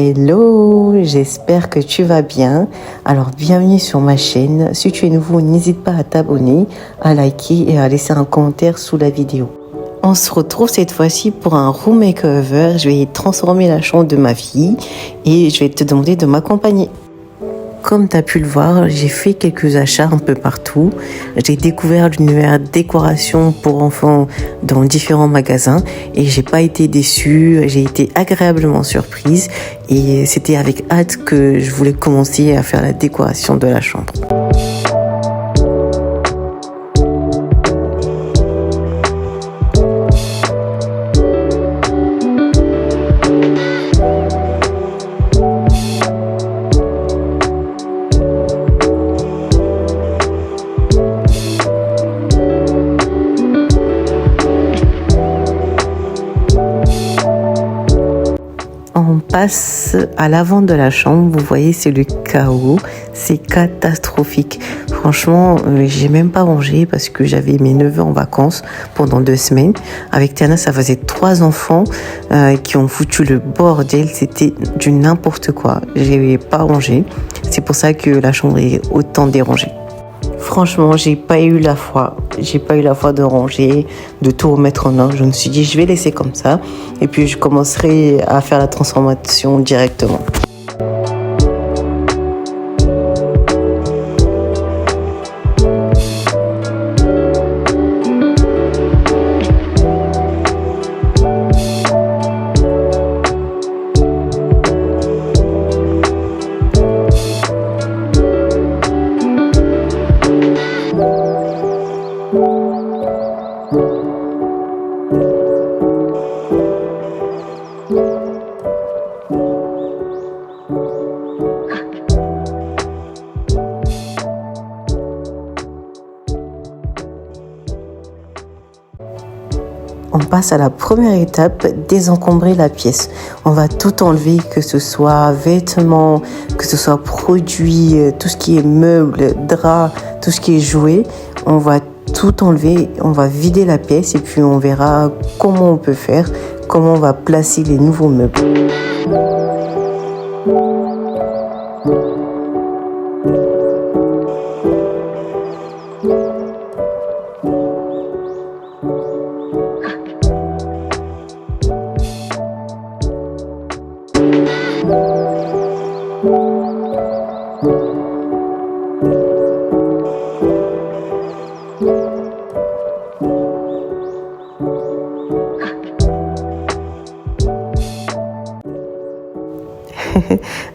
Hello, j'espère que tu vas bien. Alors bienvenue sur ma chaîne. Si tu es nouveau, n'hésite pas à t'abonner, à liker et à laisser un commentaire sous la vidéo. On se retrouve cette fois-ci pour un room makeover. Je vais transformer la chambre de ma fille et je vais te demander de m'accompagner. Comme tu as pu le voir, j'ai fait quelques achats un peu partout. J'ai découvert l'univers décoration pour enfants dans différents magasins et j'ai pas été déçue. J'ai été agréablement surprise et c'était avec hâte que je voulais commencer à faire la décoration de la chambre. On passe à l'avant de la chambre. Vous voyez, c'est le chaos. C'est catastrophique. Franchement, j'ai même pas rangé parce que j'avais mes neveux en vacances pendant 2 semaines. Avec Tiana, ça faisait 3 enfants qui ont foutu le bordel. C'était du n'importe quoi. J'ai pas rangé. C'est pour ça que la chambre est autant dérangée. Franchement, j'ai pas eu la foi de ranger, de tout remettre en ordre. Je me suis dit, je vais laisser comme ça. Et puis, je commencerai à faire la transformation directement. On passe à la première étape, désencombrer la pièce. On va tout enlever, que ce soit vêtements, que ce soit produits, tout ce qui est meubles, draps, tout ce qui est jouets. On va tout enlever, on va vider la pièce et puis on verra comment on peut faire, comment on va placer les nouveaux meubles.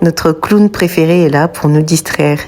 Notre clown préféré est là pour nous distraire.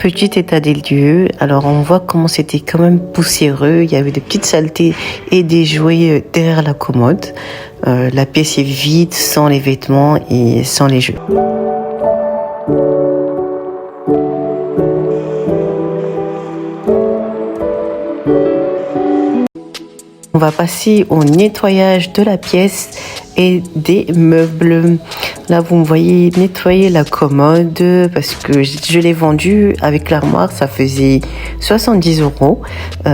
petit état des lieux. Alors on voit comment c'était quand même poussiéreux. Il y avait des petites saletés et des jouets derrière la commode. La pièce est vide, sans les vêtements et sans les jeux. On va passer au nettoyage de la pièce et des meubles. Là, vous me voyez nettoyer la commode parce que je l'ai vendue avec l'armoire. Ça faisait 70 €.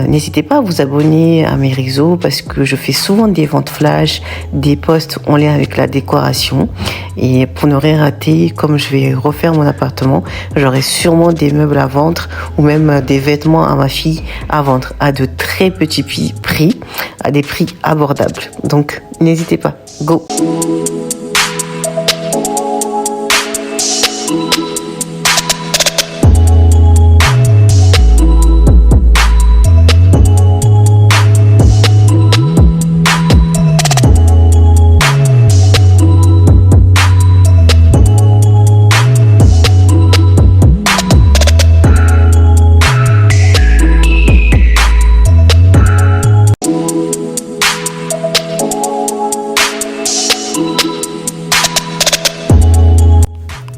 N'hésitez pas à vous abonner à mes réseaux parce que je fais souvent des ventes flash, des posts en lien avec la décoration. Et pour ne rien rater, comme je vais refaire mon appartement, j'aurai sûrement des meubles à vendre ou même des vêtements à ma fille à vendre à de très petits prix, à des prix abordables. Donc, n'hésitez pas. Go!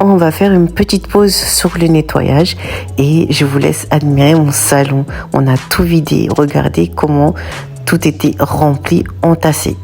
On va faire une petite pause sur le nettoyage et je vous laisse admirer mon salon. On a tout vidé. Regardez comment tout était rempli, entassé.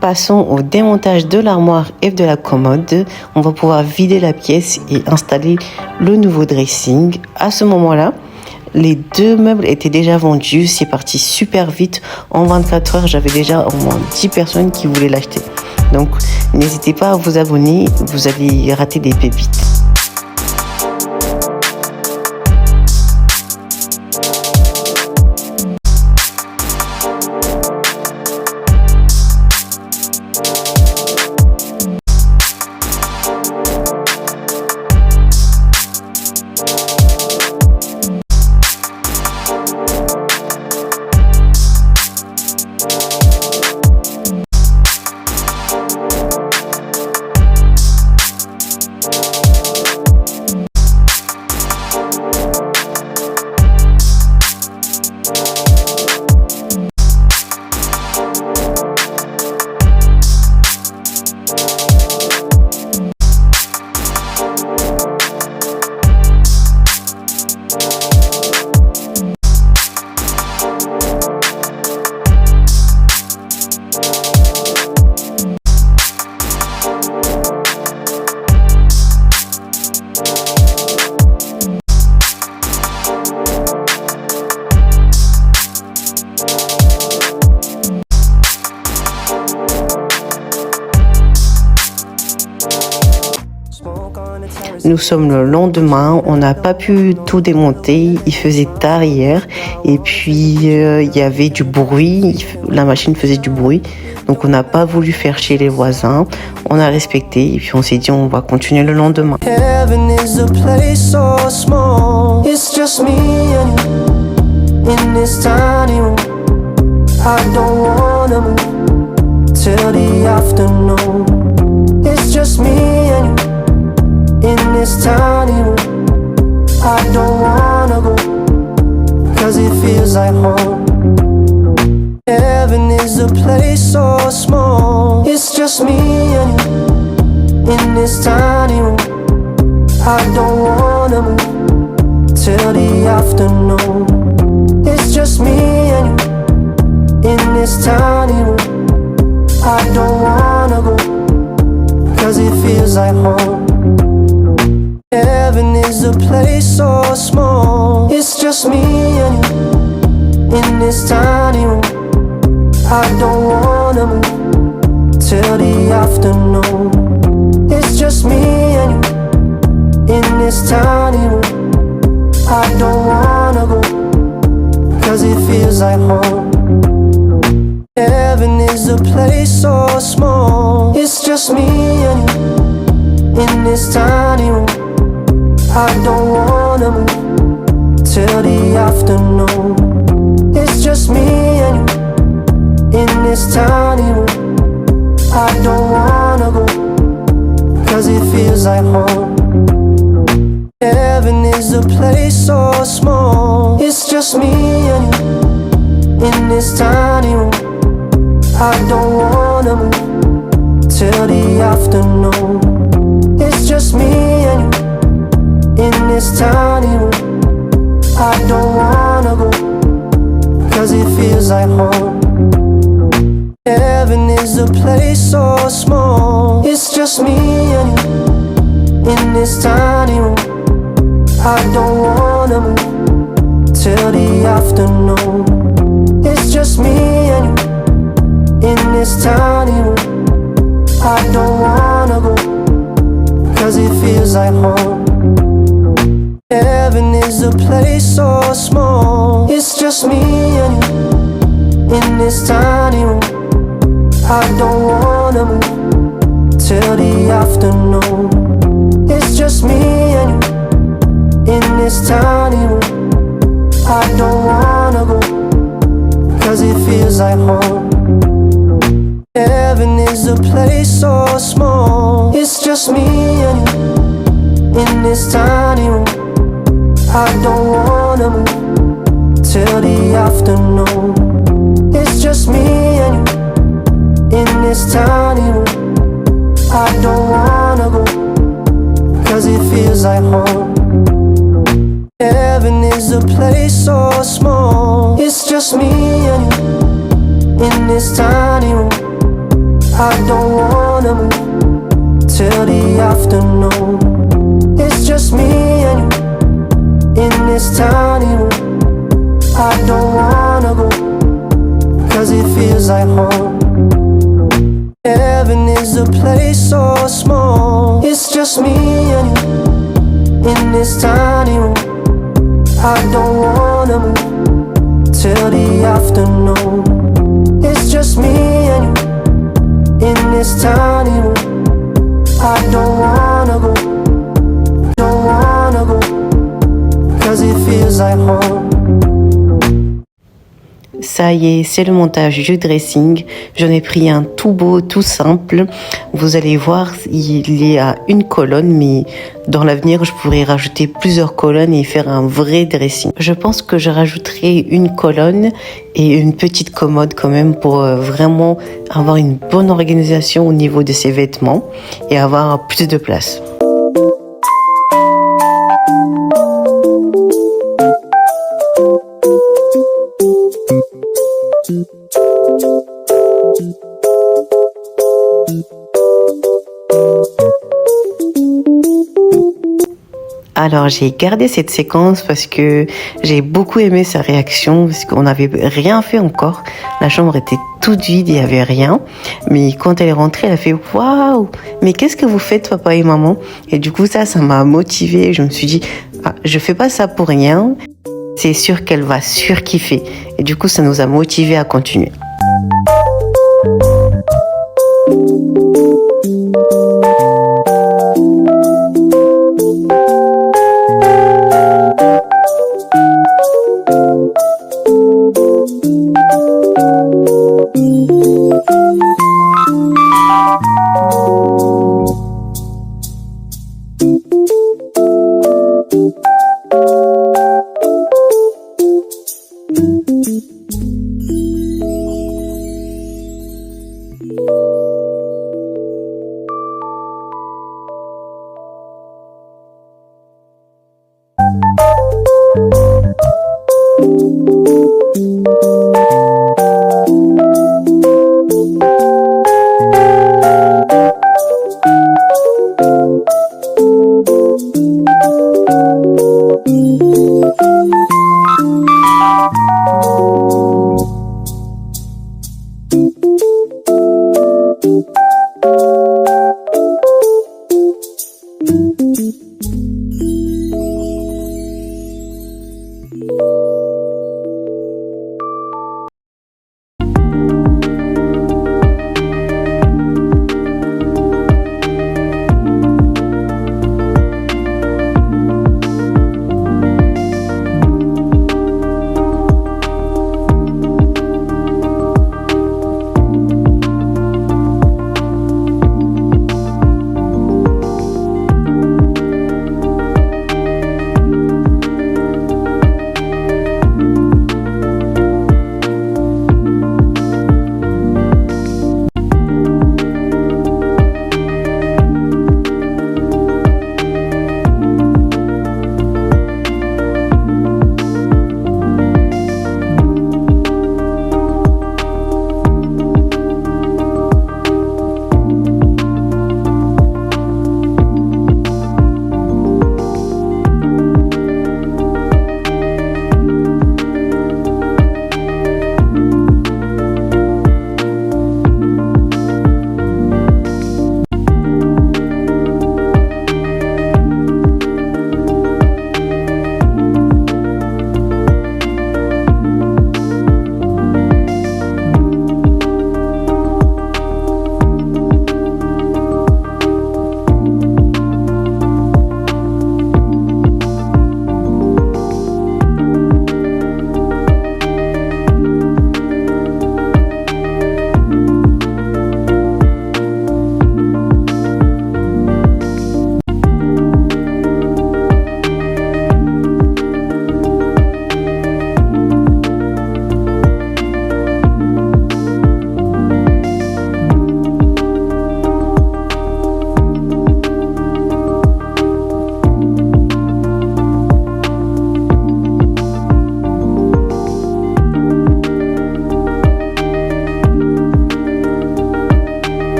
Passons au démontage de l'armoire et de la commode. On va pouvoir vider la pièce et installer le nouveau dressing. À ce moment-là, les deux meubles étaient déjà vendus. C'est parti super vite. En 24 heures, j'avais déjà au moins 10 personnes qui voulaient l'acheter. Donc, n'hésitez pas à vous abonner. Vous allez rater des pépites. Nous sommes le lendemain, on n'a pas pu tout démonter, il faisait tard hier et puis il y avait du bruit, la machine faisait du bruit, donc on n'a pas voulu faire chier les voisins, on a respecté et puis on s'est dit on va continuer le lendemain. Heaven is a place so small. It's just me and you in this tiny room. I don't wanna move till the afternoon. It's just me and you in this tiny room. I don't wanna go, 'cause it feels like home. Heaven is a place so small. It's just me and you in this tiny room. I don't wanna move till the afternoon. It's just me and you in this tiny room. I don't wanna go, 'cause it feels like home. Heaven is a place so small. It's just me and you in this tiny room. I don't wanna move till the afternoon. It's just me and you in this tiny room. I don't wanna go, 'cause it feels like home. Heaven is a place so small. It's just me and you in this tiny room. I don't wanna move till the afternoon. It's just me and you in this tiny room. I don't wanna go, 'cause it feels like home. Heaven is a place so small. It's just me and you in this tiny room. I don't wanna move till the afternoon. It's just me and you in this tiny room. I don't wanna go, 'cause it feels like home. Heaven is a place so small. It's just me and you in this tiny room. I don't wanna move till the afternoon. It's just me and you in this tiny room. I don't wanna go, 'cause it feels like home. Heaven is a place so small. It's just me and you in this tiny room. I don't wanna move till the afternoon. It's just me and you in this tiny room. I don't wanna go, 'cause it feels like home. Heaven is a place so small. It's just me and you in this tiny room. I don't wanna move till the afternoon. It's just me and you in this tiny room. I don't wanna go, 'cause it feels like home. Heaven is a place so small. It's just me and you in this tiny room. I don't wanna move till the afternoon. It's just me and you in this tiny room. I don't wanna go, 'cause it feels like home. Heaven is a place so small. It's just me and you in this tiny room. I don't wanna move till the afternoon. It's just me and you in this tiny room. I don't wanna go, don't wanna go, 'cause it feels like home. Ça y est, c'est le montage du dressing. J'en ai pris un tout beau, tout simple. Vous allez voir, il est à une colonne, mais dans l'avenir, je pourrais rajouter plusieurs colonnes et faire un vrai dressing. Je pense que je rajouterai une colonne et une petite commode quand même pour vraiment avoir une bonne organisation au niveau de ces vêtements et avoir plus de place. Alors j'ai gardé cette séquence parce que j'ai beaucoup aimé sa réaction, parce qu'on n'avait rien fait encore. La chambre était toute vide, il n'y avait rien. Mais quand elle est rentrée, elle a fait « Waouh, mais qu'est-ce que vous faites papa et maman ?» Et du coup ça m'a motivée. Je me suis dit ah, « Je fais pas ça pour rien. C'est sûr qu'elle va surkiffer. » Et du coup ça nous a motivés à continuer.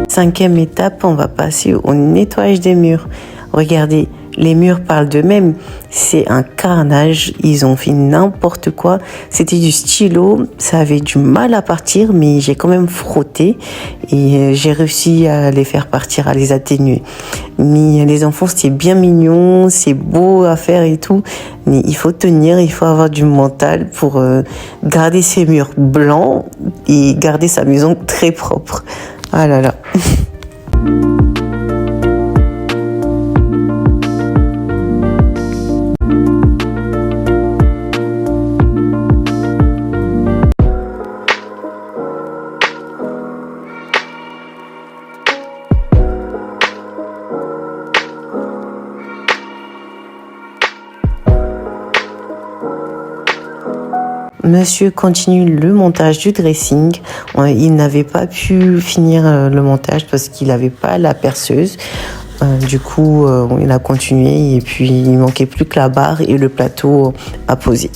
Cinquième étape, on va passer au nettoyage des murs. Regardez, Les murs parlent d'eux-mêmes. C'est un carnage. Ils ont fait n'importe quoi. C'était du stylo. Ça avait du mal à partir, mais j'ai quand même frotté et j'ai réussi à les faire partir, à les atténuer. Mais les enfants, c'était bien mignon, c'est beau à faire et tout. Mais il faut tenir, il faut avoir du mental pour garder ses murs blancs et garder sa maison très propre. Ah là là. Monsieur continue le montage du dressing. Il n'avait pas pu finir le montage parce qu'il n'avait pas la perceuse. Du coup, il a continué et puis il manquait plus que la barre et le plateau à poser.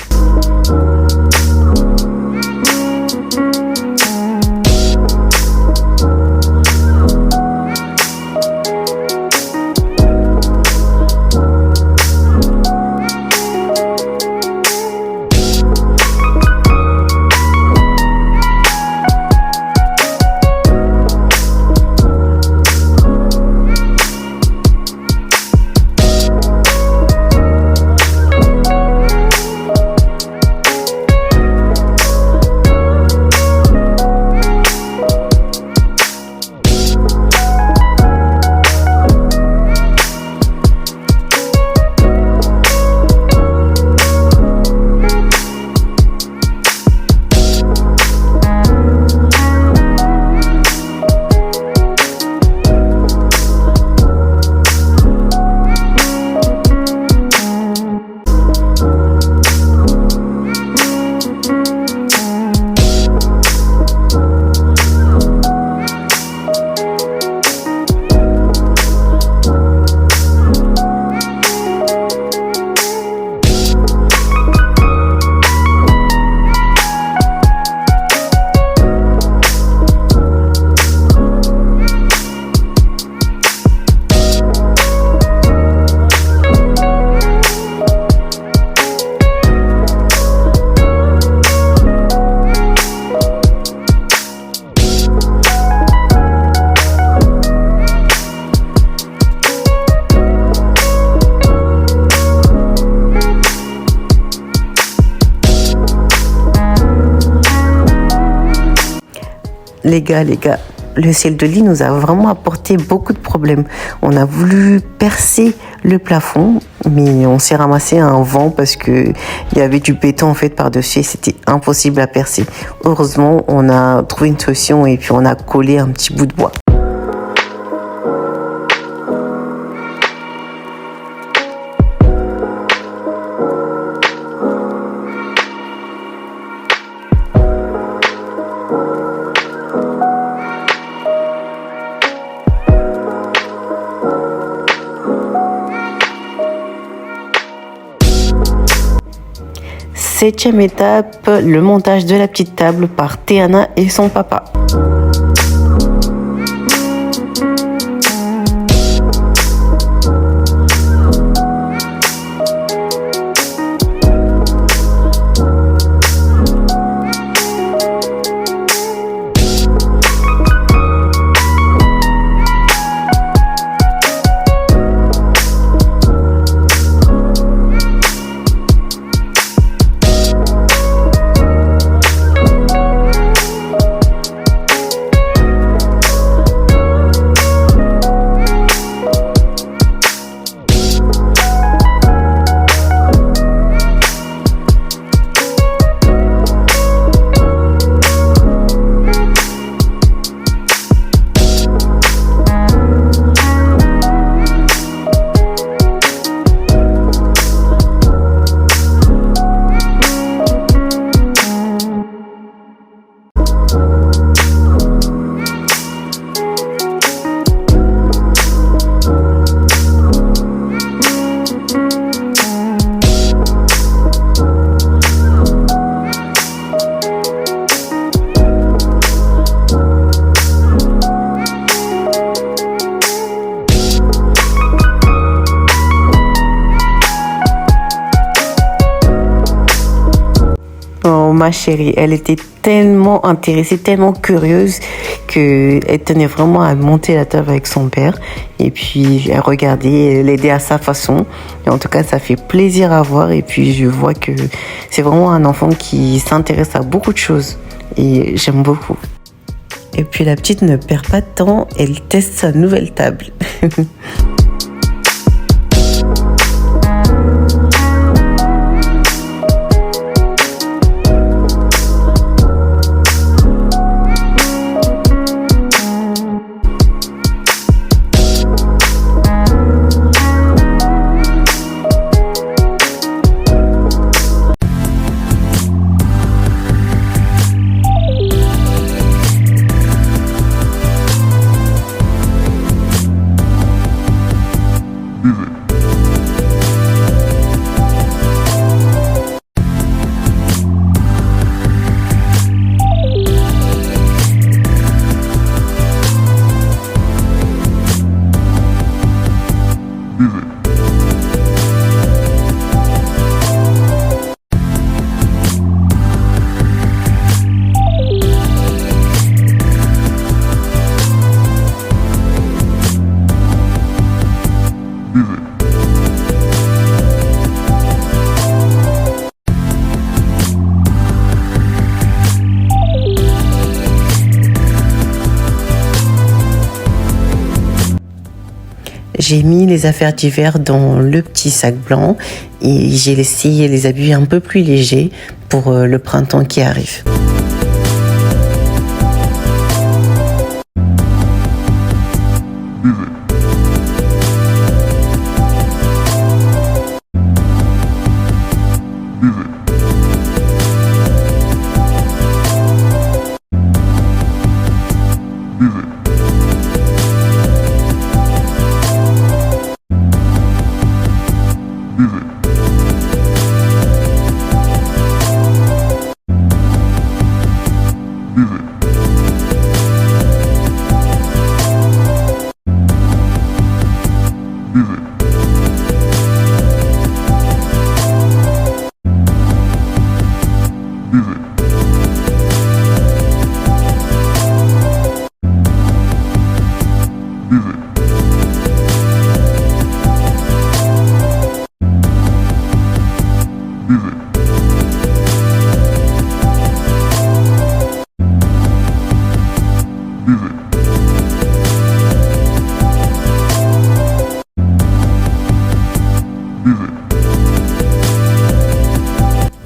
Les gars, le ciel de lit nous a vraiment apporté beaucoup de problèmes. On a voulu percer le plafond, mais on s'est ramassé à un vent parce que il y avait du béton en fait par-dessus et c'était impossible à percer. Heureusement, on a trouvé une solution et puis on a collé un petit bout de bois. Septième étape, le montage de la petite table par Théana et son papa. ma chérie. Elle était tellement intéressée, tellement curieuse qu'elle tenait vraiment à monter la table avec son père. Et puis, elle regardait, elle aidait à sa façon. Et en tout cas, ça fait plaisir à voir. Et puis, je vois que c'est vraiment un enfant qui s'intéresse à beaucoup de choses. Et j'aime beaucoup. Et puis, la petite ne perd pas de temps. Elle teste sa nouvelle table. J'ai mis les affaires d'hiver dans le petit sac blanc et j'ai laissé les habits un peu plus légers pour le printemps qui arrive.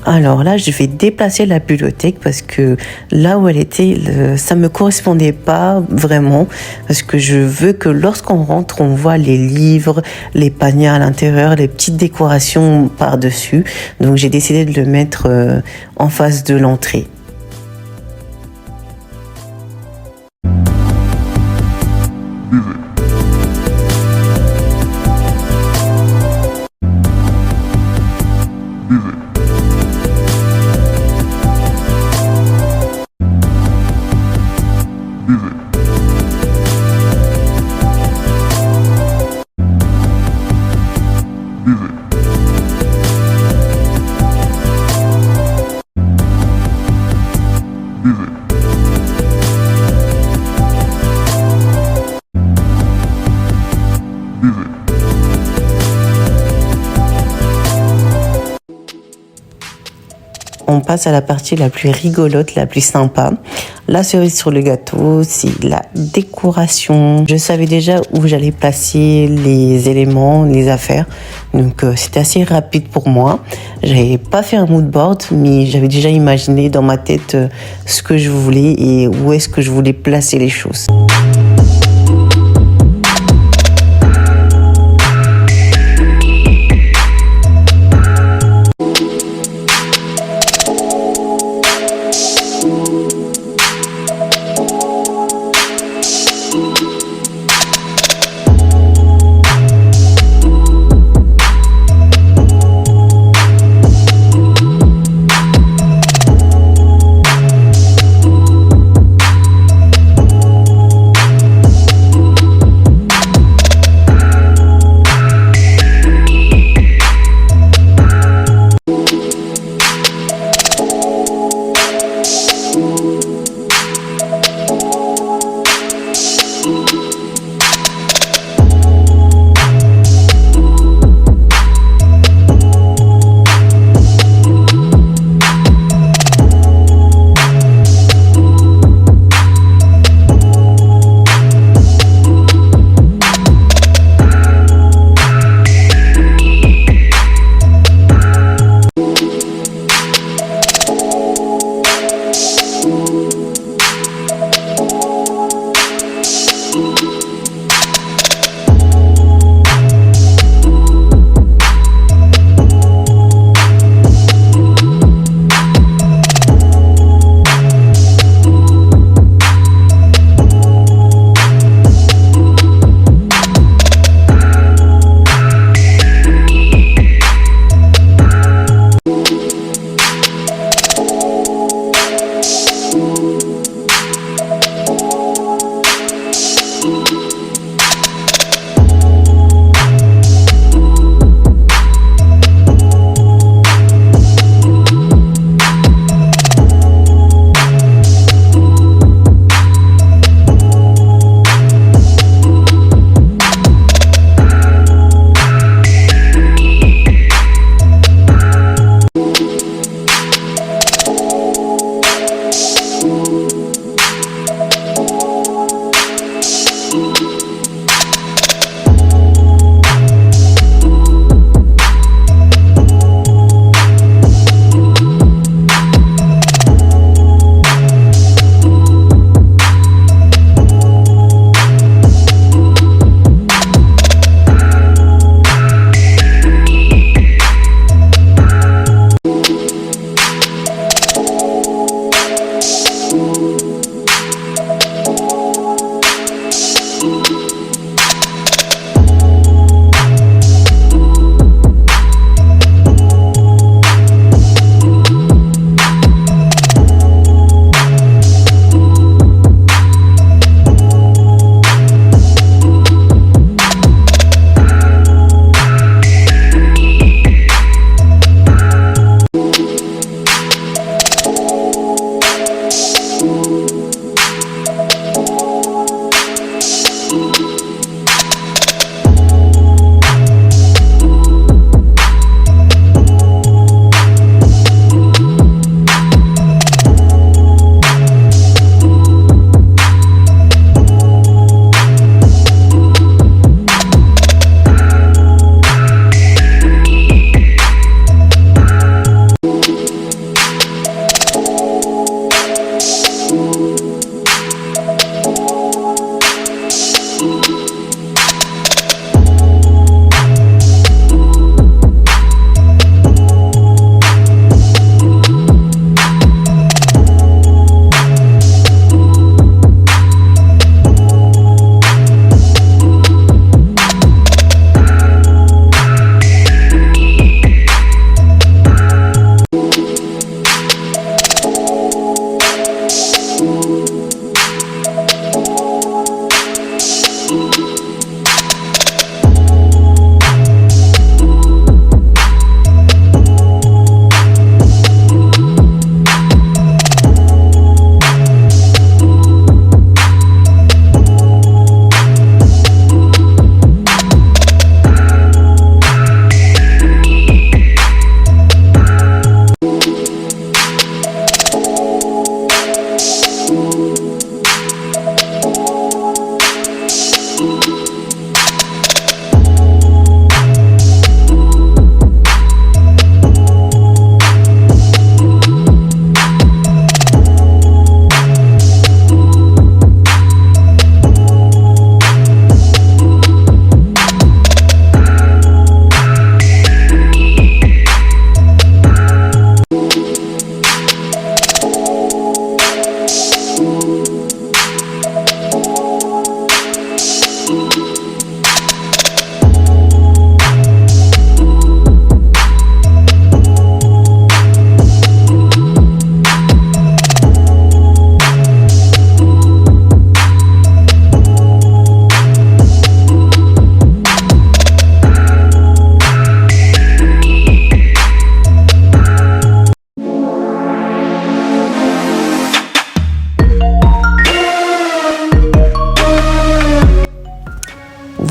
Alors là, je vais déplacer la bibliothèque parce que là où elle était, ça me correspondait pas vraiment parce que je veux que lorsqu'on rentre, on voit les livres, les paniers à l'intérieur, les petites décorations par-dessus. Donc j'ai décidé de le mettre en face de l'entrée. On passe à la partie la plus rigolote, la plus sympa. La cerise sur le gâteau, c'est la décoration. Je savais déjà où j'allais placer les éléments, les affaires. Donc c'était assez rapide pour moi. J'avais pas fait un mood board, mais j'avais déjà imaginé dans ma tête ce que je voulais et où est-ce que je voulais placer les choses.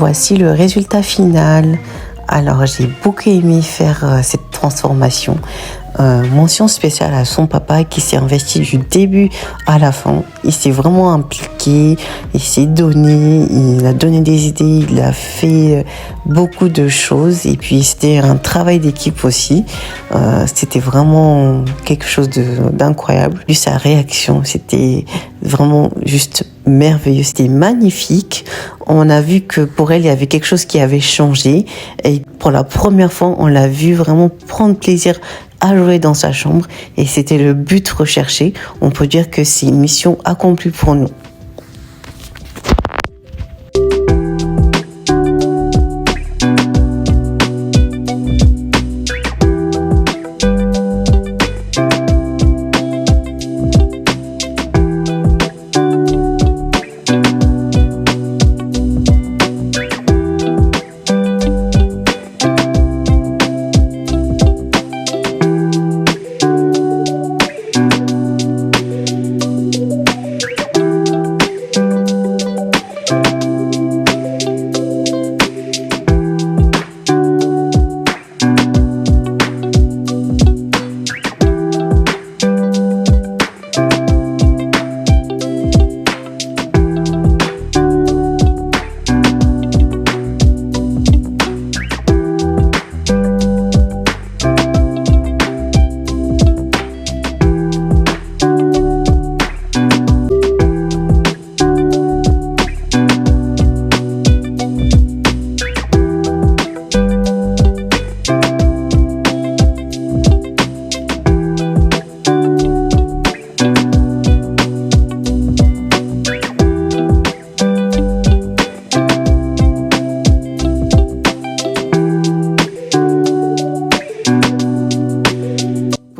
voici le résultat final. Alors j'ai beaucoup aimé faire cette transformation. Mention spéciale à son papa qui s'est investi du début à la fin. Il s'est vraiment impliqué, il s'est donné, il a donné des idées, il a fait beaucoup de choses. Et puis c'était un travail d'équipe aussi. C'était vraiment quelque chose d'incroyable. Puis sa réaction, c'était vraiment juste merveilleux, c'était magnifique. On a vu que pour elle, il y avait quelque chose qui avait changé. Et pour la première fois, on l'a vu vraiment prendre plaisir à jouer dans sa chambre. Et c'était le but recherché. On peut dire que c'est une mission accomplie pour nous.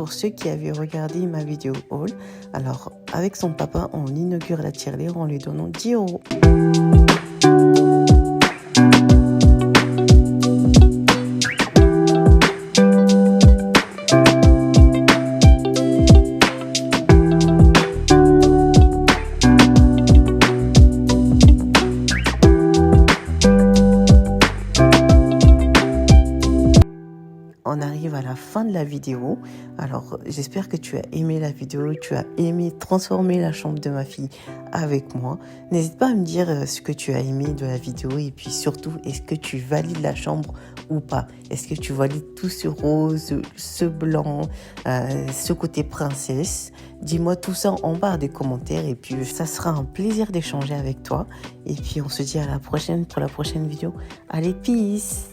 Ceux qui avaient regardé ma vidéo haul, alors avec son papa, on inaugure la tirelire en lui donnant 10 €. On arrive à la fin de la vidéo. Alors, j'espère que tu as aimé la vidéo, tu as aimé transformer la chambre de ma fille avec moi. N'hésite pas à me dire ce que tu as aimé de la vidéo et puis surtout, est-ce que tu valides la chambre ou pas? Est-ce que tu valides tout ce rose, ce blanc, ce côté princesse? Dis-moi tout ça en barre des commentaires et puis ça sera un plaisir d'échanger avec toi. Et puis on se dit à la prochaine pour la prochaine vidéo. Allez, peace!